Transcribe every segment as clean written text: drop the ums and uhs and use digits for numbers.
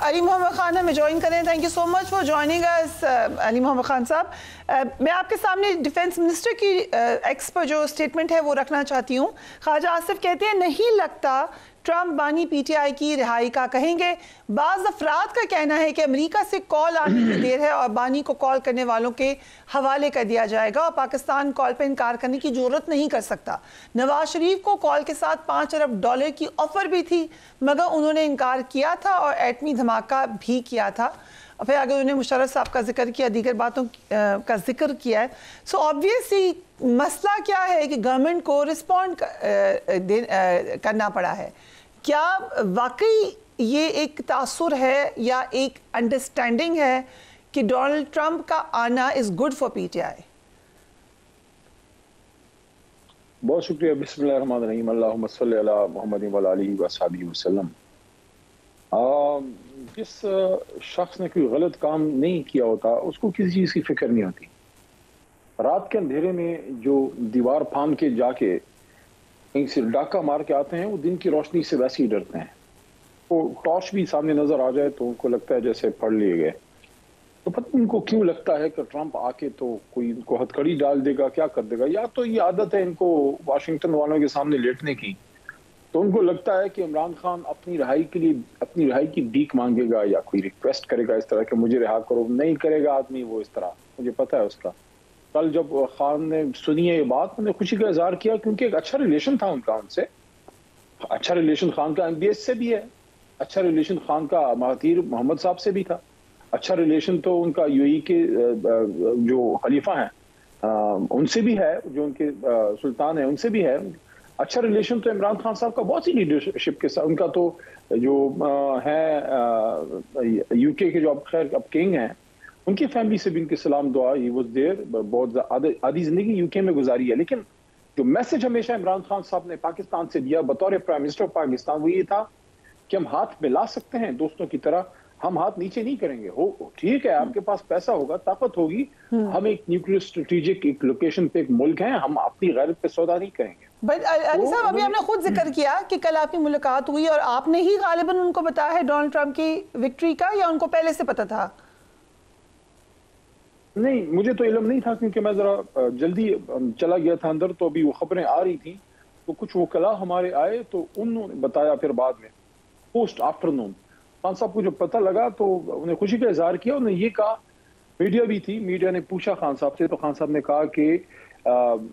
علی محمد خان ہمیں جوائن کریں. Thank you so much for joining اس علی محمد خان صاحب. میں آپ کے سامنے ڈیفنس منسٹر کی ایکس پر جو اسٹیٹمنٹ ہے وہ رکھنا چاہتی ہوں. خواجہ آصف کہتے ہیں نہیں لگتا ٹرمپ بانی پی ٹی آئی کی رہائی کا کہیں گے. بعض افراد کا کہنا ہے کہ امریکہ سے کال آنے کی دیر ہے اور بانی کو کال کرنے والوں کے حوالے کر دیا جائے گا اور پاکستان کال پہ انکار کرنے کی جرات نہیں کر سکتا. نواز شریف کو کال کے ساتھ $5 ارب کی آفر بھی تھی مگر انہوں نے انکار کیا تھا اور ایٹمی دھماکہ بھی کیا تھا. پھر آگے انہوں نے مشرف صاحب کا ذکر کیا, دیگر باتوں کا ذکر کیا ہے. سو آبویسلی مسئلہ کیا ہے کہ گورنمنٹ کو رسپونڈ کرنا پڑا ہے. کیا واقعی یہ ایک تاثر ہے یا ایک انڈرسٹینڈنگ ہے کہ ڈونلڈ ٹرمپ کا آنا is good for P T I? بہت شکریہ. بسم اللہ الرحمن الرحیم. اللہم صلی علی محمد و آلہ وصحبہ وسلم. جس شخص نے کوئی غلط کام نہیں کیا ہوتا اس کو کسی چیز کی فکر نہیں ہوتی. رات کے اندھیرے میں جو دیوار پھاند کے جا کے کہیں سے ڈاکہ مار کے آتے ہیں وہ دن کی روشنی سے ویسے ہی ڈرتے ہیں. وہ ٹارچ بھی سامنے نظر آ جائے تو ان کو لگتا ہے جیسے پڑ لیے گئے. تو پتہ ان کو کیوں لگتا ہے کہ ٹرمپ آ کے تو کوئی ان کو ہتھکڑی ڈال دے گا, کیا کر دے گا. یا تو یہ عادت ہے ان کو واشنگٹن والوں کے سامنے لیٹنے کی, تو ان کو لگتا ہے کہ عمران خان اپنی رہائی کے لیے اپنی رہائی کی بھیک مانگے گا یا کوئی ریکویسٹ کرے گا اس طرح کہ مجھے رہا کرو. نہیں کرے گا آدمی وہ اس طرح, مجھے پتہ ہے اس کا. کل جب خان نے سنی ہے یہ بات انہوں نے خوشی کا اظہار کیا کیونکہ ایک اچھا ریلیشن تھا ان کا ان سے. اچھا ریلیشن خان کا MBS سے بھی ہے, اچھا ریلیشن خان کا مہاتیر محمد صاحب سے بھی تھا, اچھا ریلیشن تو ان کا UAE کے جو خلیفہ ہیں ان سے بھی ہے, جو ان کے سلطان ہیں ان سے بھی ہے. اچھا ریلیشن تو عمران خان صاحب کا بہت سی لیڈرشپ کے ساتھ. ان کا تو جو ہے UK کے جو اب خیر اب کنگ ہیں ان کی فیملی سے بھی ان کے سلام دعا. ہی واز دیئر, بہت آدھی زندگی UK میں گزاری ہے. لیکن جو میسج ہمیشہ عمران خان صاحب نے پاکستان سے دیا بطور پرائم منسٹر آف پاکستان وہ یہ تھا کہ ہم ہاتھ ملا سکتے ہیں دوستوں کی طرح, ہم ہاتھ نیچے نہیں کریں گے. ہو ٹھیک ہے آپ کے پاس پیسہ ہوگا, طاقت ہوگی, ہم ایک نیوکلیئر اسٹریٹجک ایک لوکیشن پہ ایک ملک ہیں, ہم اپنی غیرت پہ سودا نہیں کریں گے. بٹ علی صاحب ابھی آپ نے خود ذکر کیا کہ کل آپ کی ملاقات ہوئی اور آپ نے ہی غالباً ان کو بتایا ہے ڈونلڈ ٹرمپ کی وکٹری کا, یا ان کو پہلے سے پتا تھا؟ نہیں مجھے تو علم نہیں تھا کیونکہ میں ذرا جلدی چلا گیا تھا اندر, تو ابھی وہ خبریں آ رہی تھیں تو کچھ وکلاء ہمارے آئے تو انہوں نے بتایا پھر بعد میں پوسٹ آفٹرنون. خان صاحب کو جو پتہ لگا تو انہیں خوشی کا اظہار کیا. انہوں نے یہ کہا, میڈیا بھی تھی, میڈیا نے پوچھا خان صاحب سے تو خان صاحب نے کہا کہ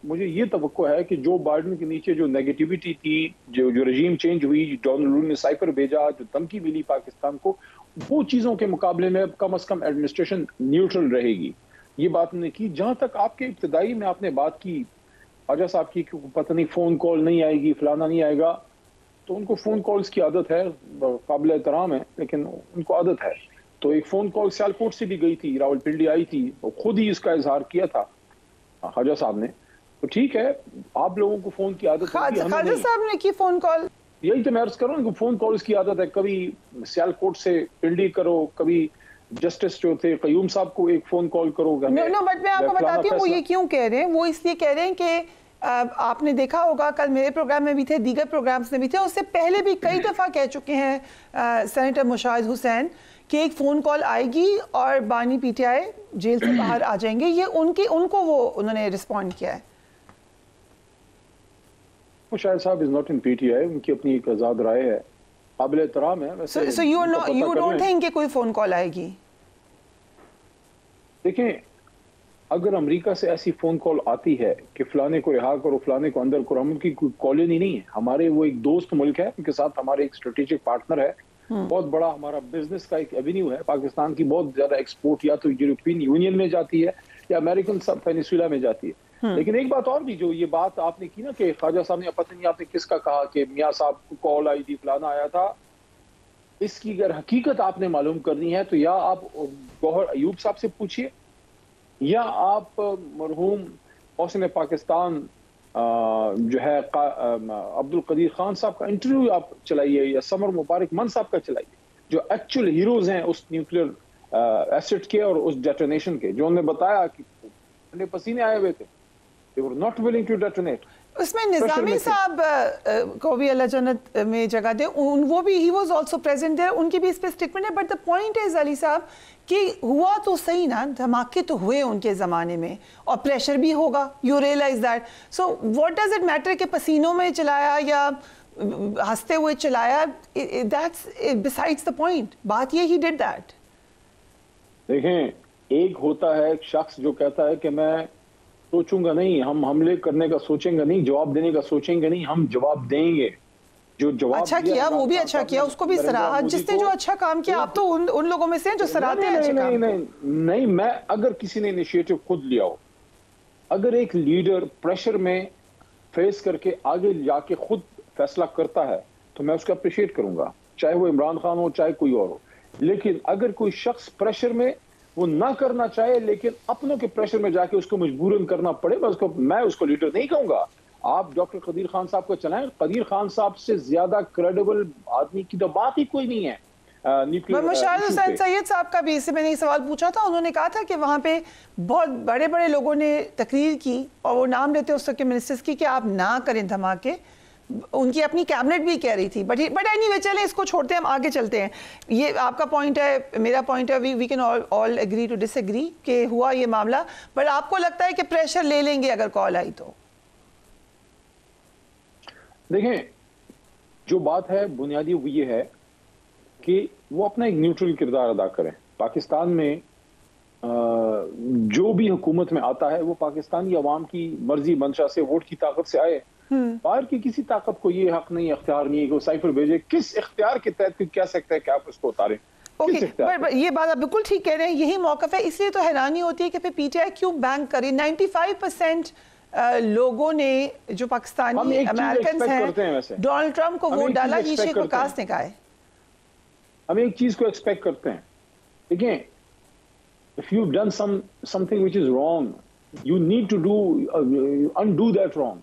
مجھے یہ توقع ہے کہ جو بائیڈن کے نیچے جو نیگیٹیوٹی تھی, جو رجیم چینج ہوئی, ڈونلڈ نے سائفر بھیجا, جو دھمکی ملی پاکستان کو, وہ چیزوں کے مقابلے میں کم از کم ایڈمنسٹریشن نیوٹرل رہے گی. یہ بات نے کی. جہاں تک آپ کے ابتدائی میں آپ نے بات کی خواجہ صاحب کی کہ پتہ نہیں فون کال نہیں آئے گی, فلانا نہیں آئے گا, تو ان کو فون کالز کی عادت ہے, قابل احترام ہے, لیکن ان کو عادت ہے. تو ایک فون کال سیالکوٹ سے بھی گئی تھی, راولپنڈی آئی تھی, خود ہی اس کا اظہار کیا تھا خواجہ صاحب نے. تو ٹھیک ہے آپ لوگوں کو فون کی عادت ہے. خواجہ صاحب نے کی فون کال, یہی تو میں عرض کر رہا ہوں کہ فون کالز کی عادت ہے. کبھی سیالکوٹ سے پنڈی کرو, کبھی جسٹس جو تھے قیوم صاحب کو ایک فون کال کرو. بٹ میں آپ کو بتاتی ہوں وہ یہ کیوں کہہ رہے ہیں. وہ اس لیے کہہ رہے ہیں کہ آپ نے دیکھا ہوگا کل میرے پروگرام میں بھی تھے, دیگر پروگرامز میں بھی تھے, اس سے پہلے بھی کئی دفعہ کہہ چکے ہیں سینیٹر مشاہد حسین کہ ایک فون کال آئے گی اور بانی پی ٹی آئی جیل سے باہر آ جائیں گے. یہ ان کو وہ انہوں نے رسپونڈ کیا ہے. مشاہد صاحب is not in P T I, ان کی اپنی ایک آزاد رائے ہے, قابل احترام ہے. سو یو ڈونٹ تھنک کہ کوئی فون کال آئے گی؟ دیکھیں اگر امریکہ سے ایسی فون کال آتی ہے کہ فلانے کو رہا کرو, فلانے کو اندر کرو, ہم ان کی کوئی کالونی نہیں ہے. ہمارے وہ ایک دوست ملک ہے, ان کے ساتھ ہمارے ایک اسٹریٹجک پارٹنر ہے, بہت بڑا ہمارا بزنس کا ایک ایونیو ہے. پاکستان کی بہت زیادہ ایکسپورٹ یا تو یورپین یونین میں جاتی ہے یا امریکن پینیسولا میں جاتی ہے. لیکن ایک بات اور بھی, جو یہ بات آپ نے کی نا کہ خواجہ صاحب نے پتہ نہیں آپ نے کس کا کہا کہ میاں صاحب کو کال آئی تھی, فلانا آیا تھا, اس کی اگر حقیقت آپ نے معلوم کرنی ہے تو یا آپ گوہر ایوب صاحب سے پوچھئے, یا آپ مرحوم محسن پاکستان جو ہے عبد القدیر خان صاحب کا انٹرویو آپ چلائیے, یا سمر مبارک من صاحب کا چلائیے, جو ایکچوئل ہیروز ہیں اس نیوکلیئر ایسٹ کے اور اس ڈیٹونیشن کے, جو انہوں نے بتایا کہ پسینے آئے ہوئے تھے. They were not willing to detonate. اس میں نظامی صاحب کو بھی اللہ جنت میں جگہ دے, وہ بھی ہی واز آلسو پریزنٹ دیر, ان کی بھی اس پہ اسٹیٹمنٹ ہے. بٹ دا پوائنٹ از علی صاحب کہ ہوا تو صحیح نا, دھماکے تو ہوئے ان کے زمانے میں اور پریشر بھی ہوگا, you realise that. So what does it matter کہ پسینوں میں چلایا یا ہنستے ہوئے چلایا, دیٹس بسائڈس دا پوائنٹ. بات یہ ہی ڈڈ دیٹ. دیکھیں, ایک ہوتا ہے ایک شخص جو کہتا ہے کہ میں سوچوں گا نہیں, ہم حملے کرنے کا سوچیں گے نہیں, جواب دینے کا سوچیں گے نہیں, ہم جواب دیں گے. جو جواب اچھا کیا, وہ بھی اچھا کیا, اس کو بھی سراہا. جس نے جو اچھا کام کیا, آپ تو ان لوگوں میں سے ہیں جو سراہتے ہیں اچھے کام. نہیں, میں اگر کسی نے انیشیٹو خود لیا ہو, اگر ایک لیڈر پریشر میں فیس کر کے آگے جا کے خود فیصلہ کرتا ہے تو میں اس کو اپریشیٹ کروں گا, چاہے وہ عمران خان ہو چاہے کوئی اور ہو. لیکن اگر کوئی شخص پریشر میں وہ نہ کرنا چاہے لیکن اپنوں کے پریشر میں جا کے اس کو مجبوراً کرنا پڑے, میں اس کو لیڈر نہیں کہوں گا. آپ ڈاکٹر قدیر خان صاحب کو چلائیں, قدیر خان صاحب سے زیادہ کریڈیبل آدمی کی تو بات ہی کوئی نہیں ہے. مشاہد حسین سید صاحب کا بھی اس سے میں نے سوال پوچھا تھا, انہوں نے کہا تھا کہ وہاں پہ بہت بڑے بڑے لوگوں نے تقریر کی اور وہ نام لیتے اس وقت کے منسٹرز کی کہ آپ نہ کریں دھماکے. ان کی اپنی کیبنٹ بھی کہہ رہی تھی. بٹ اینی وے چلیں اس کو چھوڑتے ہیں, ہم آگے چلتے ہیں. یہ آپ کا پوائنٹ ہے, میرا پوائنٹ ہے, we can all agree to disagree کہ ہوا یہ معاملہ. بٹ آپ کو لگتا ہے کہ پریشر لے لیں گے اگر کال آئی تو؟ دیکھیں, جو بات ہے بنیادی وہ یہ ہے کہ وہ اپنا ایک نیوٹرل کردار ادا کریں. پاکستان میں جو بھی حکومت میں آتا ہے وہ پاکستانی عوام کی مرضی منشا سے, ووٹ کی طاقت سے آئے. باہر کی کسی طاقت کو یہ حق نہیں, اختیار نہیں ہے کہ وہ سائفر بھیجے. کس اختیار کے تحت کوئی کہہ سکتا ہے کہ آپ اس کو اتاریں؟ یہ بات آپ بالکل ٹھیک کہہ رہے ہیں, یہی موقف ہے. اس لیے تو حیرانی ہوتی ہے کہ پھر پی ٹی آئی کیوں بینک کری. 95% لوگوں نے جو پاکستانی امریکنز ہیں ڈونلڈ ٹرمپ کو ووٹ ڈالا. یہ شیخ وقاص نے کہا ہے. ہم ایک چیز کو ایکسپیکٹ کرتے ہیں. دیکھیں, if you've done something which is wrong, you need to undo that wrong.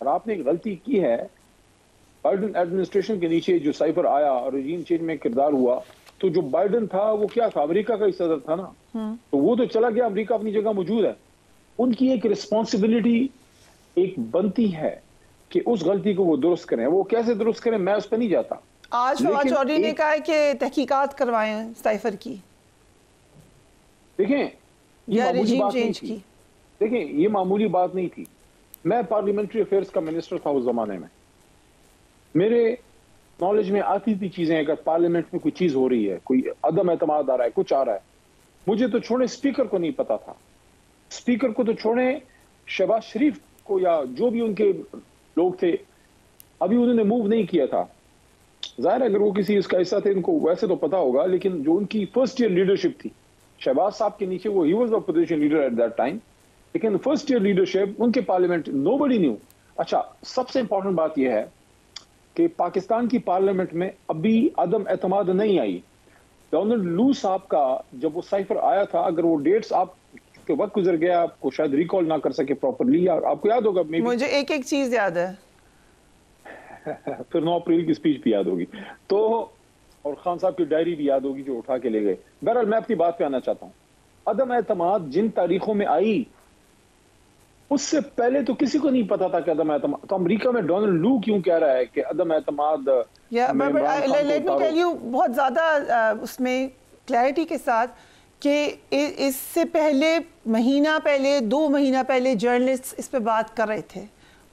اور آپ نے ایک غلطی کی ہے. بائیڈن ایڈمنسٹریشن کے نیچے جو سائفر آیا اور رجیم چینج میں کردار ہوا, تو جو بائیڈن تھا وہ کیا تھا, امریکہ کا ہی صدر تھا نا, تو وہ تو چلا گیا, امریکہ اپنی جگہ موجود ہے. ان کی ایک رسپانسبلٹی ایک بنتی ہے کہ اس غلطی کو وہ درست کریں. وہ کیسے درست کریں میں اس پہ نہیں جاتا. آج فواد چودھری نے کہا ہے کہ تحقیقات کروائیں سائفر کی. دیکھیں, یا رجیم چینج کی. دیکھیں, یہ معمولی بات نہیں تھی. میں پارلیمنٹری افیئرز کا منسٹر تھا اس زمانے میں. میرے نالج میں آتی تھی چیزیں, اگر پارلیمنٹ میں کوئی چیز ہو رہی ہے, کوئی عدم اعتماد آ رہا ہے, کچھ آ رہا ہے, مجھے تو چھوڑیں اسپیکر کو نہیں پتا تھا. اسپیکر کو تو چھوڑیں, شہباز شریف کو یا جو بھی ان کے لوگ تھے, ابھی انہوں نے موو نہیں کیا تھا. ظاہر ہے اگر وہ کسی اس کا حصہ تھے ان کو ویسے تو پتا ہوگا, لیکن جو ان کی فرسٹ ایئر لیڈرشپ تھی شہباز صاحب کے نیچے, وہ ہی was opposition leader at that time, لیکن فرسٹ ایئر لیڈرشپ ان کے پارلیمنٹ نو بڈی نیو. اچھا, سب سے امپورٹنٹ بات یہ ہے کہ پاکستان کی پارلیمنٹ میں ابھی عدم اعتماد نہیں آئی. ڈونلڈ لو صاحب کا جب وہ سائفر آیا تھا, اگر وہ ڈیٹس آپ کے وقت گزر گیا, آپ کو شاید ریکال نہ کر سکے پراپرلی, آپ کو یاد ہوگا, مجھے ایک چیز یاد ہے, پھر 9 اپریل کی اسپیچ بھی یاد ہوگی, تو اور خان صاحب کی ڈائری بھی یاد ہوگی جو اٹھا کے لے گئے. بہرحال میں اپنی بات پہ آنا چاہتا ہوں. عدم اعتماد جن تاریخوں میں آئی اس سے پہلے تو کسی کو نہیں پتا تھا کہ عدم اعتماد, تو امریکہ میں ڈونلڈ لو کیوں کہہ رہا ہے کہ عدم اعتماد. لیٹ می ٹیل یو بہت زیادہ اس میں کلیئرٹی کے ساتھ کہ اس سے پہلے مہینہ پہلے 2 مہینہ پہلے جرنلسٹ اس پہ بات کر رہے تھے,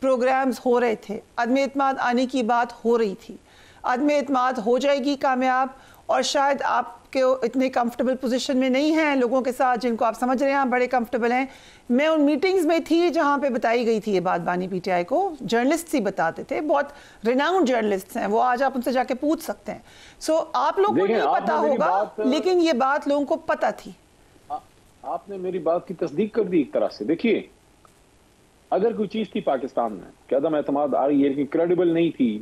پروگرامز ہو رہے تھے, عدم اعتماد آنے کی بات ہو رہی تھی. عدم اعتماد ہو جائے گی کامیاب, اور شاید آپ کے اتنے کمفرٹیبل پوزیشن میں نہیں ہیں لوگوں کے ساتھ جن کو آپ سمجھ رہے ہیں بڑے کمفرٹیبل ہیں. میں ان میٹنگز میں تھی جہاں پہ بتائی گئی تھی یہ بات بانی پی ٹی آئی کو, جرنلسٹ ہی بتاتے تھے, بہت ریناؤنڈ جرنلسٹ ہیں وہ, آج آپ ان سے جا کے پوچھ سکتے ہیں. سو آپ لوگوں کو نہیں پتا ہوگا, لیکن یہ بات لوگوں کو پتا تھی. آپ نے میری بات کی تصدیق کر دی ایک طرح سے. دیکھیے, اگر کوئی چیز تھی پاکستان میں کہ عدم اعتماد آ رہی ہے, کہ کریڈیبل نہیں تھی,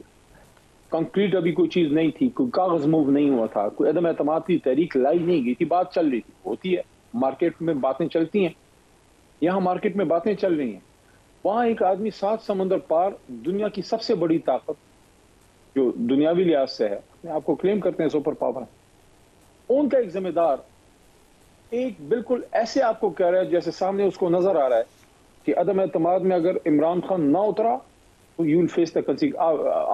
کنکریٹ ابھی کوئی چیز نہیں تھی, کوئی کاغذ موو نہیں ہوا تھا, کوئی عدم اعتماد کی تحریک لائی نہیں گئی تھی, بات چل رہی تھی, ہوتی ہے مارکیٹ میں باتیں چلتی ہیں, یہاں مارکیٹ میں باتیں چل رہی ہیں, وہاں ایک آدمی 7 سمندر پار دنیا کی سب سے بڑی طاقت جو دنیاوی لحاظ سے ہے, اپنے آپ کو کلیم کرتے ہیں سپر پاور, ان کا ایک ذمہ دار ایک بالکل ایسے آپ کو کہہ رہا ہے جیسے سامنے اس کو نظر آ رہا ہے کہ عدم اعتماد میں اگر عمران خان نہ اترا یو ول فیس دا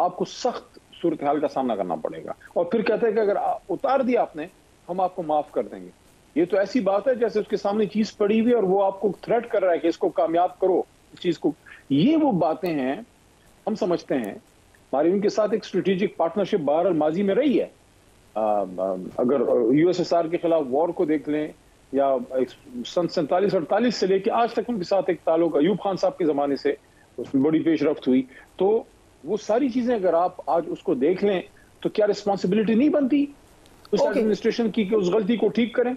آپ کو سخت صورتحال کا سامنا کرنا پڑے گا. اور پھر کہتے ہیں کہ اگر اتار دیا آپ نے ہم آپ کو معاف کر دیں گے. یہ تو ایسی بات ہے جیسے اس کے سامنے چیز پڑی ہوئی اور وہ آپ کو تھریٹ کر رہا ہے کہ اس کو کامیاب کرو اس چیز کو. یہ وہ باتیں ہیں ہم سمجھتے ہیں ہماری ان کے ساتھ ایک اسٹریٹجک پارٹنرشپ بہرحال ماضی میں رہی ہے. اگر یو ایس ایس آر کے خلاف وار کو دیکھ لیں یا سن 47-48 سے لے کے آج تک ان کے ساتھ ایک تعلق ایوب خان صاحب کے زمانے سے اس میں بڑی پیش رفت ہوئی. تو وہ ساری چیزیں اگر آپ آج اس کو دیکھ لیں تو کیا رسپانسبلٹی نہیں بنتی اس ایڈمنسٹریشن کی کہ اس غلطی کو ٹھیک کریں؟